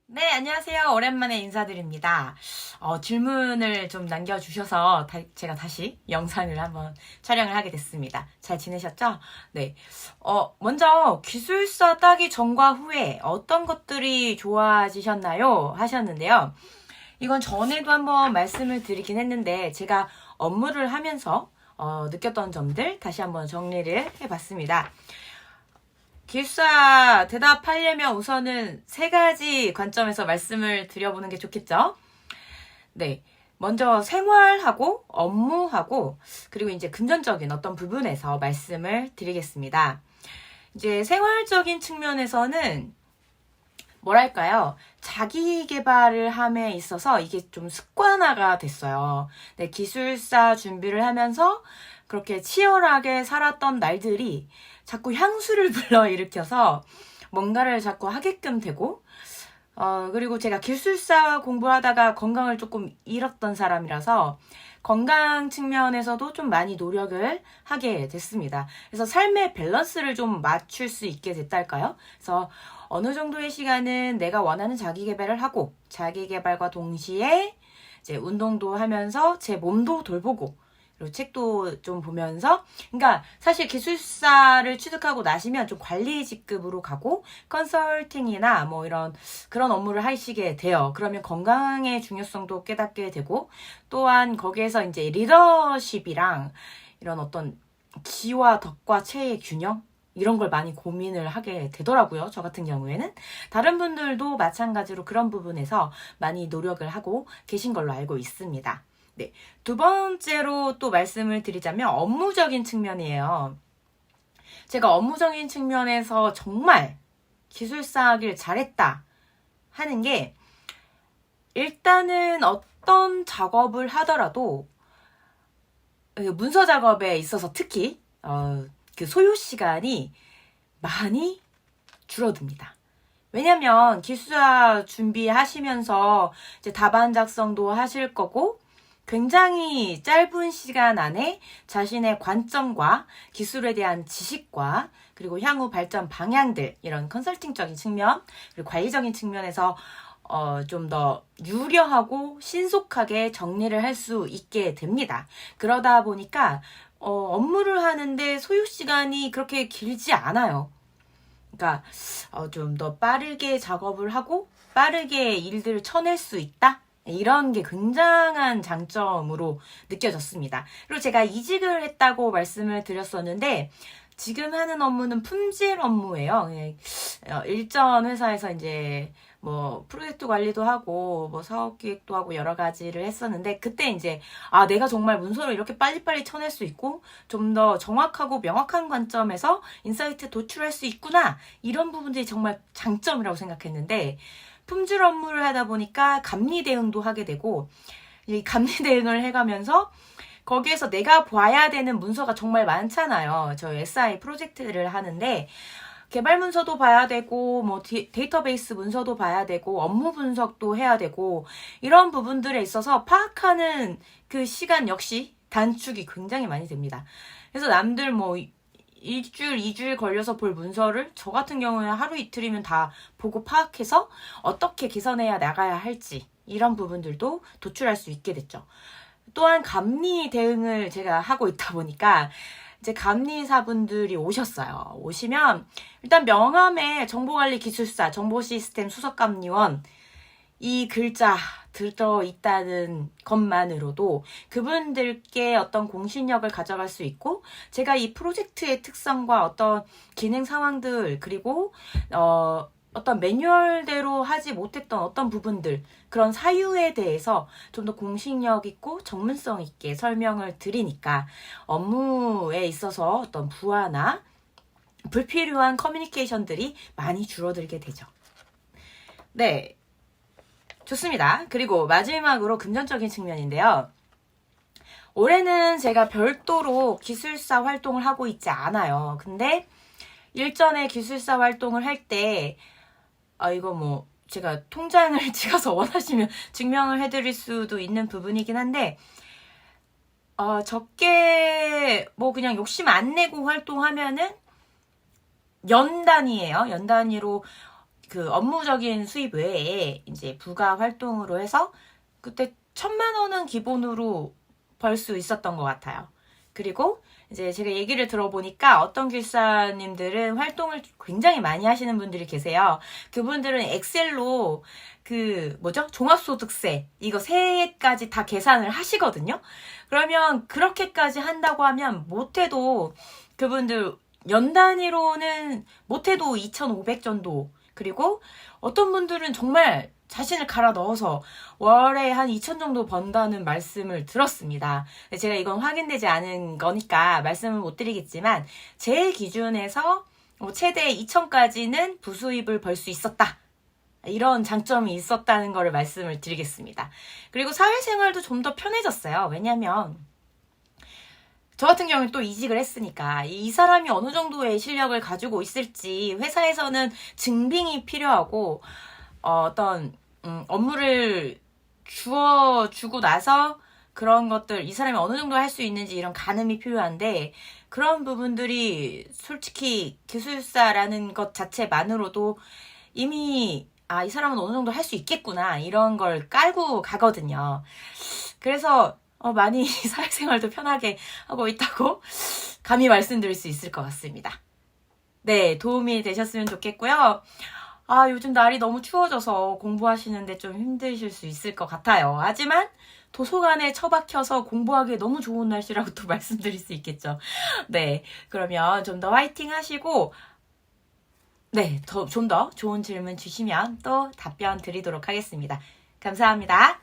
네, 안녕하세요. 오랜만에 인사드립니다. 질문을 좀 남겨주셔서 제가 다시 영상을 한번 촬영을 하게 됐습니다. 잘 지내셨죠? 네. 먼저 기술사 따기 전과 후에 어떤 것들이 좋아지셨나요? 하셨는데요. 이건 전에도 한번 말씀을 드리긴 했는데 제가 업무를 하면서 느꼈던 점들 다시 한번 정리를 해봤습니다. 기숙사 대답하려면 우선은 세 가지 관점에서 말씀을 드려보는 게 좋겠죠? 네. 먼저 생활하고 업무하고 그리고 이제 금전적인 어떤 부분에서 말씀을 드리겠습니다. 이제 생활적인 측면에서는 뭐랄까요? 자기 개발을 함에 있어서 이게 좀 습관화가 됐어요. 네, 기술사 준비를 하면서 그렇게 치열하게 살았던 날들이 자꾸 향수를 불러일으켜서 뭔가를 자꾸 하게끔 되고, 그리고 제가 기술사 공부하다가 건강을 조금 잃었던 사람이라서 건강 측면에서도 좀 많이 노력을 하게 됐습니다. 그래서 삶의 밸런스를 좀 맞출 수 있게 됐달까요? 그래서 어느 정도의 시간은 내가 원하는 자기 개발을 하고 자기 개발과 동시에 이제 운동도 하면서 제 몸도 돌보고 그리고 책도 좀 보면서 그러니까 사실 기술사를 취득하고 나시면 좀 관리 직급으로 가고 컨설팅이나 뭐 이런 그런 업무를 하시게 돼요. 그러면 건강의 중요성도 깨닫게 되고 또한 거기에서 이제 리더십이랑 이런 어떤 지와 덕과 체의 균형 이런 걸 많이 고민을 하게 되더라고요. 저 같은 경우에는. 다른 분들도 마찬가지로 그런 부분에서 많이 노력을 하고 계신 걸로 알고 있습니다. 네. 두 번째로 또 말씀을 드리자면 업무적인 측면이에요. 제가 업무적인 측면에서 정말 기술사 하길 잘했다 하는 게 일단은 어떤 작업을 하더라도 문서 작업에 있어서 특히 그 소요 시간이 많이 줄어듭니다. 왜냐면 기술사 준비하시면서 이제 답안 작성도 하실 거고 굉장히 짧은 시간 안에 자신의 관점과 기술에 대한 지식과 그리고 향후 발전 방향들 이런 컨설팅적인 측면 그리고 관리적인 측면에서 좀 더 유려하고 신속하게 정리를 할 수 있게 됩니다. 그러다 보니까 업무를 하는데 소요 시간이 그렇게 길지 않아요. 그러니까 좀 더 빠르게 작업을 하고 빠르게 일들을 쳐낼 수 있다. 이런 게 굉장한 장점으로 느껴졌습니다. 그리고 제가 이직을 했다고 말씀을 드렸었는데 지금 하는 업무는 품질 업무예요. 일전 회사에서 이제 뭐 프로젝트 관리도 하고 뭐 사업 기획도 하고 여러 가지를 했었는데 그때 이제 내가 정말 문서를 이렇게 빨리빨리 쳐낼 수 있고 좀 더 정확하고 명확한 관점에서 인사이트 도출할 수 있구나 이런 부분들이 정말 장점이라고 생각했는데 품질 업무를 하다 보니까 감리 대응도 하게 되고 이 감리 대응을 해가면서 거기에서 내가 봐야 되는 문서가 정말 많잖아요. 저 SI 프로젝트를 하는데 개발 문서도 봐야 되고 뭐 데이터베이스 문서도 봐야 되고 업무 분석도 해야 되고 이런 부분들에 있어서 파악하는 그 시간 역시 단축이 굉장히 많이 됩니다. 그래서 남들 뭐 일주일, 2주일 걸려서 볼 문서를 저 같은 경우에 하루 이틀이면 다 보고 파악해서 어떻게 개선해야 나가야 할지 이런 부분들도 도출할 수 있게 됐죠. 또한 감리 대응을 제가 하고 있다 보니까 이제 감리사분들이 오셨어요. 오시면 일단 명함에 정보관리기술사, 정보시스템 수석감리원 이 글자 들어있다는 것만으로도 그분들께 어떤 공신력을 가져갈 수 있고 제가 이 프로젝트의 특성과 어떤 진행 상황들 그리고 어떤 매뉴얼대로 하지 못했던 어떤 부분들 그런 사유에 대해서 좀 더 공신력 있고 전문성 있게 설명을 드리니까 업무에 있어서 어떤 부하나 불필요한 커뮤니케이션들이 많이 줄어들게 되죠. 네, 좋습니다. 그리고 마지막으로 금전적인 측면인데요. 올해는 제가 별도로 기술사 활동을 하고 있지 않아요. 근데 일전에 기술사 활동을 할 때 이거 뭐 제가 통장을 찍어서 원하시면 증명을 해드릴 수도 있는 부분이긴 한데 적게 뭐 그냥 욕심 안 내고 활동하면은 연 단위예요. 연 단위로 그 업무적인 수입 외에 이제 부가 활동으로 해서 그때 1,000만 원은 기본으로 벌 수 있었던 것 같아요. 그리고 이제 제가 얘기를 들어보니까 어떤 길사님들은 활동을 굉장히 많이 하시는 분들이 계세요. 그분들은 엑셀로 그 뭐죠? 종합소득세 이거 세까지 다 계산을 하시거든요. 그러면 그렇게까지 한다고 하면 못해도 그분들 연 단위로는 못해도 2,500 정도. 그리고 어떤 분들은 정말 자신을 갈아 넣어서 월에 한 2,000 정도 번다는 말씀을 들었습니다. 제가 이건 확인되지 않은 거니까 말씀을 못 드리겠지만 제 기준에서 최대 2,000까지는 부수입을 벌 수 있었다. 이런 장점이 있었다는 거를 말씀을 드리겠습니다. 그리고 사회생활도 좀 더 편해졌어요. 왜냐면 저 같은 경우는 또 이직을 했으니까 이 사람이 어느 정도의 실력을 가지고 있을지 회사에서는 증빙이 필요하고 어떤 업무를 주고 나서 그런 것들 이 사람이 어느 정도 할 수 있는지 이런 가늠이 필요한데 그런 부분들이 솔직히 기술사라는 것 자체만으로도 이미 이 사람은 어느 정도 할 수 있겠구나 이런 걸 깔고 가거든요. 그래서 많이 사회생활도 편하게 하고 있다고 감히 말씀드릴 수 있을 것 같습니다. 네, 도움이 되셨으면 좋겠고요. 요즘 날이 너무 추워져서 공부하시는데 좀 힘드실 수 있을 것 같아요. 하지만 도서관에 처박혀서 공부하기에 너무 좋은 날씨라고 또 말씀드릴 수 있겠죠. 네, 그러면 좀 더 화이팅 하시고 네, 좀 더 좋은 질문 주시면 또 답변 드리도록 하겠습니다. 감사합니다.